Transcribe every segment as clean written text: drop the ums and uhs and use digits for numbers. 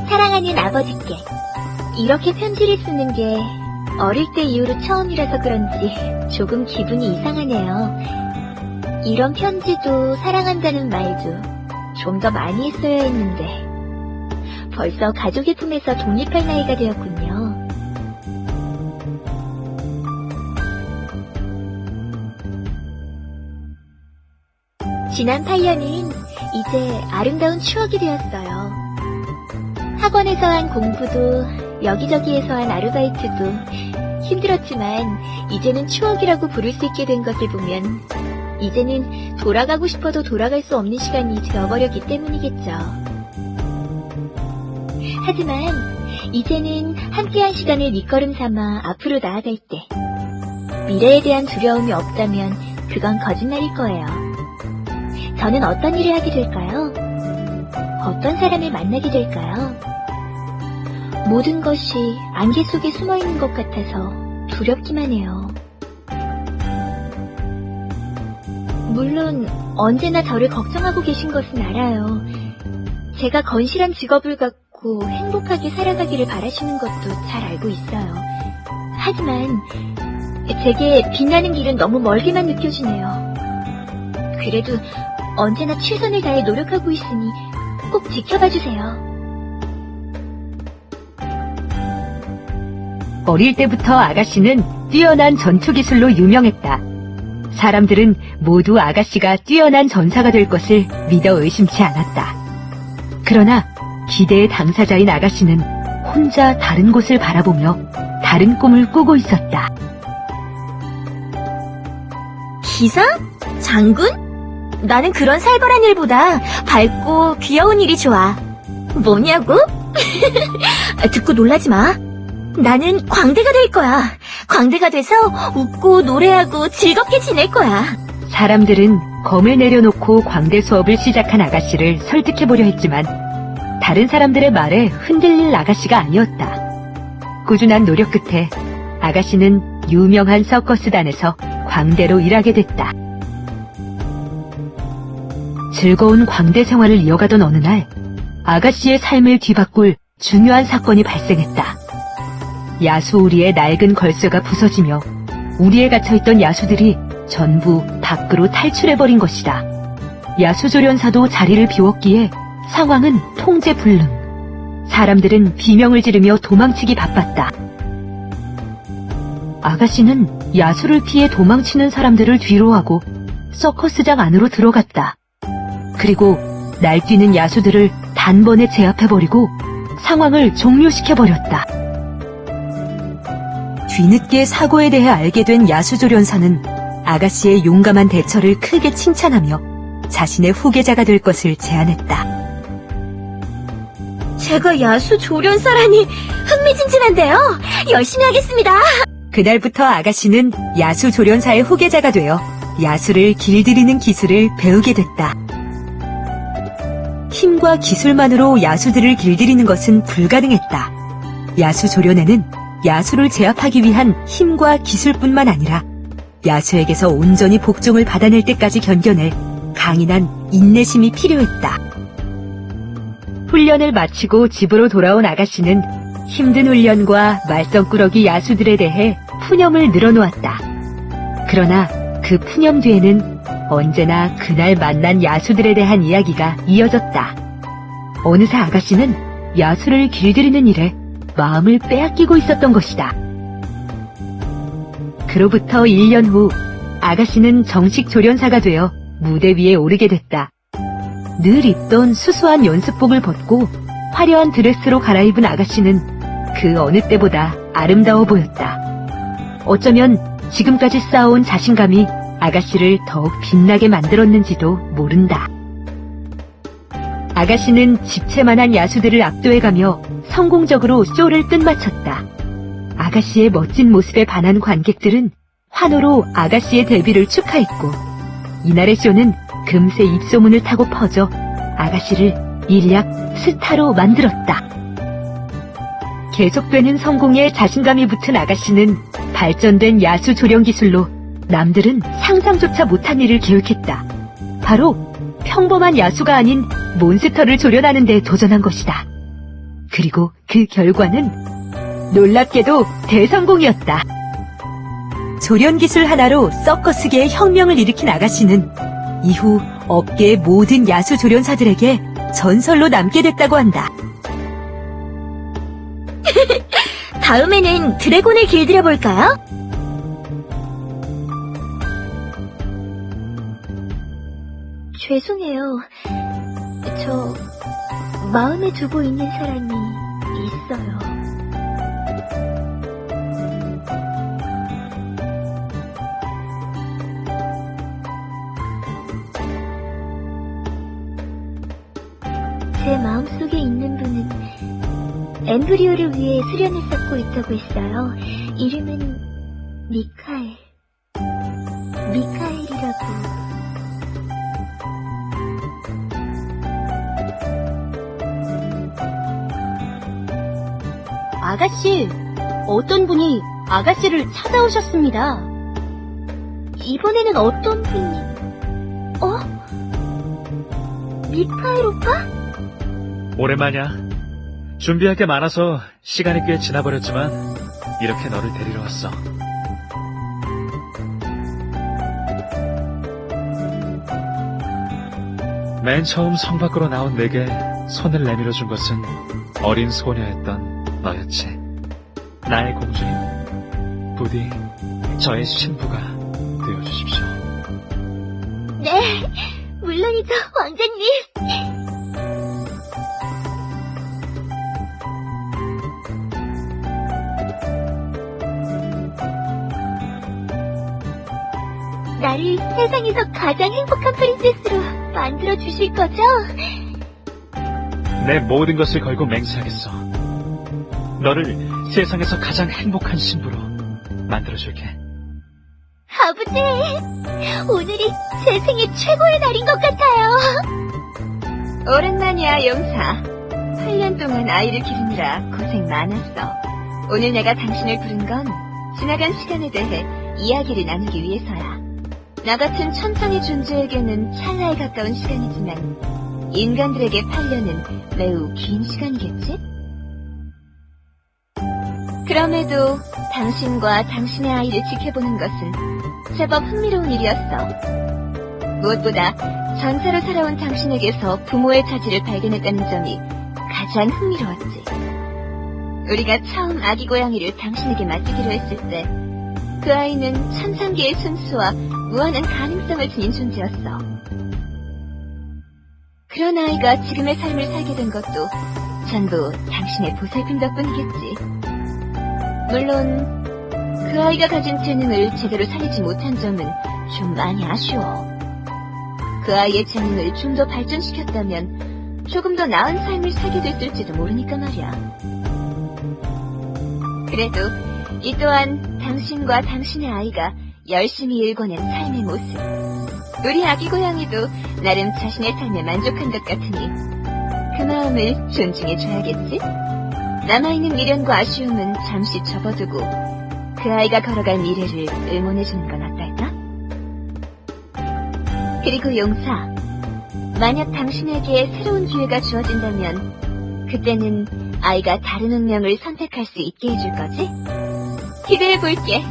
사랑하는 아버지께, 이렇게 편지를 쓰는 게 어릴 때 이후로 처음이라서 그런지 조금 기분이 이상하네요. 이런 편지도 사랑한다는 말도 좀 더 많이 했어야 했는데 벌써 가족의 품에서 독립할 나이가 되었군요. 지난 8년은 이제 아름다운 추억이 되었어요. 학원에서 한 공부도 여기저기에서 한 아르바이트도 힘들었지만 이제는 추억이라고 부를 수 있게 된 것을 보면 이제는 돌아가고 싶어도 돌아갈 수 없는 시간이 되어버렸기 때문이겠죠. 하지만 이제는 함께한 시간을 밑거름 삼아 앞으로 나아갈 때 미래에 대한 두려움이 없다면 그건 거짓말일 거예요. 저는 어떤 일을 하게 될까요? 어떤 사람을 만나게 될까요? 모든 것이 안개 속에 숨어있는 것 같아서 두렵기만 해요. 물론 언제나 저를 걱정하고 계신 것은 알아요. 제가 건실한 직업을 갖고 행복하게 살아가기를 바라시는 것도 잘 알고 있어요. 하지만 제게 빛나는 길은 너무 멀게만 느껴지네요. 그래도 언제나 최선을 다해 노력하고 있으니 꼭 지켜봐주세요. 어릴 때부터 아가씨는 뛰어난 전투기술로 유명했다. 사람들은 모두 아가씨가 뛰어난 전사가 될 것을 믿어 의심치 않았다. 그러나 기대의 당사자인 아가씨는 혼자 다른 곳을 바라보며 다른 꿈을 꾸고 있었다. 기사? 장군? 나는 그런 살벌한 일보다 밝고 귀여운 일이 좋아. 뭐냐고? 듣고 놀라지 마. 나는 광대가 될 거야. 광대가 돼서 웃고 노래하고 즐겁게 지낼 거야. 사람들은 검을 내려놓고 광대 수업을 시작한 아가씨를 설득해보려 했지만 다른 사람들의 말에 흔들릴 아가씨가 아니었다. 꾸준한 노력 끝에 아가씨는 유명한 서커스단에서 광대로 일하게 됐다. 즐거운 광대 생활을 이어가던 어느 날 아가씨의 삶을 뒤바꿀 중요한 사건이 발생했다. 야수우리의 낡은 걸쇠가 부서지며 우리에 갇혀있던 야수들이 전부 밖으로 탈출해버린 것이다. 야수조련사도 자리를 비웠기에 상황은 통제불능. 사람들은 비명을 지르며 도망치기 바빴다. 아가씨는 야수를 피해 도망치는 사람들을 뒤로하고 서커스장 안으로 들어갔다. 그리고 날뛰는 야수들을 단번에 제압해버리고 상황을 종료시켜버렸다. 뒤늦게 사고에 대해 알게 된 야수조련사는 아가씨의 용감한 대처를 크게 칭찬하며 자신의 후계자가 될 것을 제안했다. 제가 야수 조련사라니 흥미진진한데요. 열심히 하겠습니다. 그날부터 아가씨는 야수조련사의 후계자가 되어 야수를 길들이는 기술을 배우게 됐다. 힘과 기술만으로 야수들을 길들이는 것은 불가능했다. 야수조련에는 야수를 제압하기 위한 힘과 기술뿐만 아니라 야수에게서 온전히 복종을 받아낼 때까지 견뎌낼 강인한 인내심이 필요했다. 훈련을 마치고 집으로 돌아온 아가씨는 힘든 훈련과 말썽꾸러기 야수들에 대해 푸념을 늘어놓았다. 그러나 그 푸념 뒤에는 언제나 그날 만난 야수들에 대한 이야기가 이어졌다. 어느새 아가씨는 야수를 길들이는 일에 마음을 빼앗기고 있었던 것이다. 그로부터 1년 후 아가씨는 정식 조련사가 되어 무대 위에 오르게 됐다. 늘 입던 수수한 연습복을 벗고 화려한 드레스로 갈아입은 아가씨는 그 어느 때보다 아름다워 보였다. 어쩌면 지금까지 쌓아온 자신감이 아가씨를 더욱 빛나게 만들었는지도 모른다. 아가씨는 집채만한 야수들을 압도해가며 성공적으로 쇼를 끝마쳤다. 아가씨의 멋진 모습에 반한 관객들은 환호로 아가씨의 데뷔를 축하했고 이날의 쇼는 금세 입소문을 타고 퍼져 아가씨를 일약 스타로 만들었다. 계속되는 성공에 자신감이 붙은 아가씨는 발전된 야수 조련 기술로 남들은 상상조차 못한 일을 계획했다. 바로 평범한 야수가 아닌 몬스터를 조련하는 데 도전한 것이다. 그리고 그 결과는 놀랍게도 대성공이었다. 조련 기술 하나로 서커스계의 혁명을 일으킨 아가씨는 이후 업계의 모든 야수 조련사들에게 전설로 남게 됐다고 한다. 다음에는 드래곤을 길들여 볼까요? 죄송해요. 저 마음에 두고 있는 사람이 있어요. 제 마음속에 있는 분은 엠브리오를 위해 수련을 쌓고 있다고 했어요. 이름은 미카엘이라고. 아가씨, 어떤 분이 아가씨를 찾아오셨습니다. 이번에는 어떤 분이... 미카엘 오빠? 오랜만이야. 준비할 게 많아서 시간이 꽤 지나버렸지만 이렇게 너를 데리러 왔어. 맨 처음 성 밖으로 나온 내게 손을 내밀어 준 것은 어린 소녀였던 너였지. 나의 공주님, 부디 저의 신부가 되어주십시오. 네, 물론이죠, 왕자님. 나를 세상에서 가장 행복한 프린세스로 만들어 주실 거죠? 내 모든 것을 걸고 맹세하겠어. 너를 세상에서 가장 행복한 신부로 만들어줄게. 아버지, 오늘이 제 생애 최고의 날인 것 같아요. 오랜만이야, 용사. 8년 동안 아이를 기르느라 고생 많았어. 오늘 내가 당신을 부른 건 지나간 시간에 대해 이야기를 나누기 위해서야. 나 같은 천상의 존재에게는 찰나에 가까운 시간이지만 인간들에게 8년은 매우 긴 시간이겠지? 그럼에도 당신과 당신의 아이를 지켜보는 것은 제법 흥미로운 일이었어. 무엇보다 전사로 살아온 당신에게서 부모의 자질을 발견했다는 점이 가장 흥미로웠지. 우리가 처음 아기 고양이를 당신에게 맡기기로 했을 때 그 아이는 천상계의 순수와 무한한 가능성을 지닌 존재였어. 그런 아이가 지금의 삶을 살게 된 것도 전부 당신의 보살핌 덕분이겠지. 물론 그 아이가 가진 재능을 제대로 살리지 못한 점은 좀 많이 아쉬워. 그 아이의 재능을 좀 더 발전시켰다면 조금 더 나은 삶을 살게 됐을지도 모르니까 말이야. 그래도 이 또한 당신과 당신의 아이가 열심히 일궈낸 삶의 모습. 우리 아기 고양이도 나름 자신의 삶에 만족한 것 같으니 그 마음을 존중해줘야겠지? 남아있는 미련과 아쉬움은 잠시 접어두고 그 아이가 걸어갈 미래를 응원해주는 건 어떨까? 그리고 용사, 만약 당신에게 새로운 기회가 주어진다면 그때는 아이가 다른 운명을 선택할 수 있게 해줄 거지? 기대해볼게.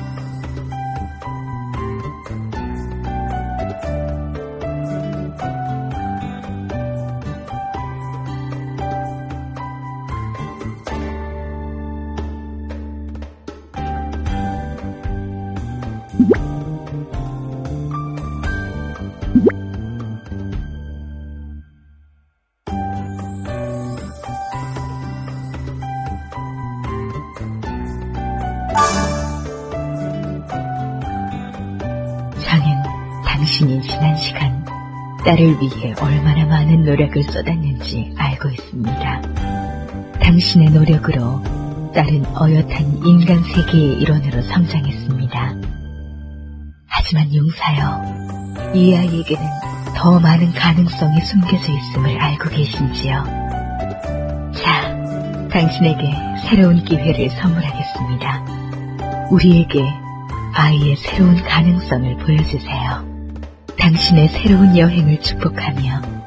장은 당신이 지난 시간 딸을 위해 얼마나 많은 노력을 쏟았는지 알고 있습니다. 당신의 노력으로 딸은 어엿한 인간 세계의 일원으로 성장했습니다. 하지만 용사여, 이 아이에게는 더 많은 가능성이 숨겨져 있음을 알고 계신지요? 자, 당신에게 새로운 기회를 선물하겠습니다. 우리에게 아이의 새로운 가능성을 보여주세요. 당신의 새로운 여행을 축복하며